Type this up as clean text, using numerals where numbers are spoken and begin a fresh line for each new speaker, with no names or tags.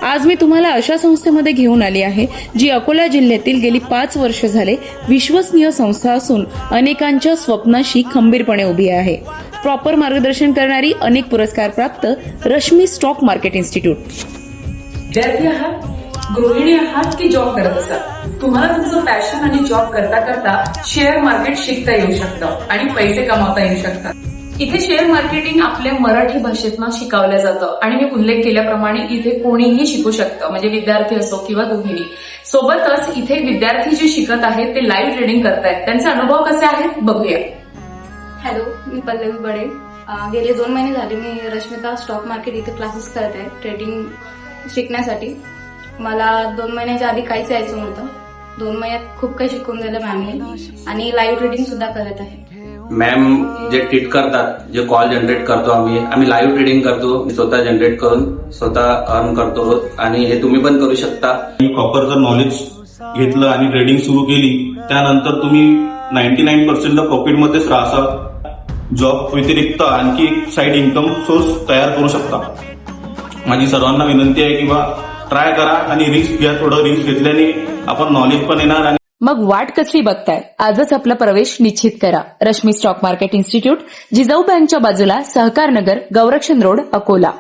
आज मी तुम्हाला अशा संस्थेमध्ये घेऊन आली आहे जी अकोला जिल्ह्यातील गेली 5 वर्ष झाले विश्वसनीय संस्था असून अनेकांच्या स्वप्नाशी खंबीरपणे उभी आहे। प्रॉपर मार्गदर्शन करणारी अनेक पुरस्कार प्राप्त रश्मी स्टॉक मार्केट इन्स्टिट्यूट।
विद्यार्थी आहात, गृहिणी आहात की जॉब करत असाल, तुम्हाला तुमचं पॅशन आणि जॉब करता करता शेअर मार्केट शिकता येऊ शकतं आणि पैसे कमावता येऊ शकतात। इथे शेअर मार्केटिंग आपल्या मराठी भाषेतनं शिकवलं जातं आणि मी उल्लेख केल्याप्रमाणे इथे कोणीही शिकू शकतं, म्हणजे विद्यार्थी असो किंवा गृहिणी। सोबतच इथे विद्यार्थी जे शिकत आहेत ते लाईव्ह ट्रेडिंग करतायत, त्यांचे अनुभव कसे आहेत बघूया।
हॅलो, मी पल्लवी बडे। गेले 2 महिने झाले मी रश्मिता स्टॉक मार्केट इथे क्लासेस करत आहे ट्रेडिंग शिकण्यासाठी। मला 2 महिन्याच्या आधी काहीच यायचं नव्हतं। 2 महिन्यात खूप काही शिकून दिलं मॅमने आणि लाईव्ह ट्रेडिंग सुद्धा करत आहे।
मॅम जे ट्रीट करतात, जे कॉल जनरेट करतो आम्ही लाईव्ह ट्रेडिंग करतो, स्वतः जनरेट करून स्वतः अर्न करतो आणि हे तुम्ही पण करू शकता।
प्रॉपर जर नॉलेज घेतलं आणि ट्रेडिंग सुरू केली त्यानंतर तुम्ही 99% प्रॉफिटमध्येच राहता। जॉब व्यतिरिक्त आणखी साईड इन्कम सोर्स तयार करू शकता। माझी सर्वांना विनंती आहे की बा ट्राय करा आणि रिस्क घ्या। थोडं रिस्क घेतल्याने आपण नॉलेज पण येणार आणि
मग वाट कसली बघताय? आजच आपला प्रवेश निश्चित करा। Rashmi stock market institute, Jijau बँकच्या बाजूला, सहकार नगर, गौरक्षण रोड, अकोला।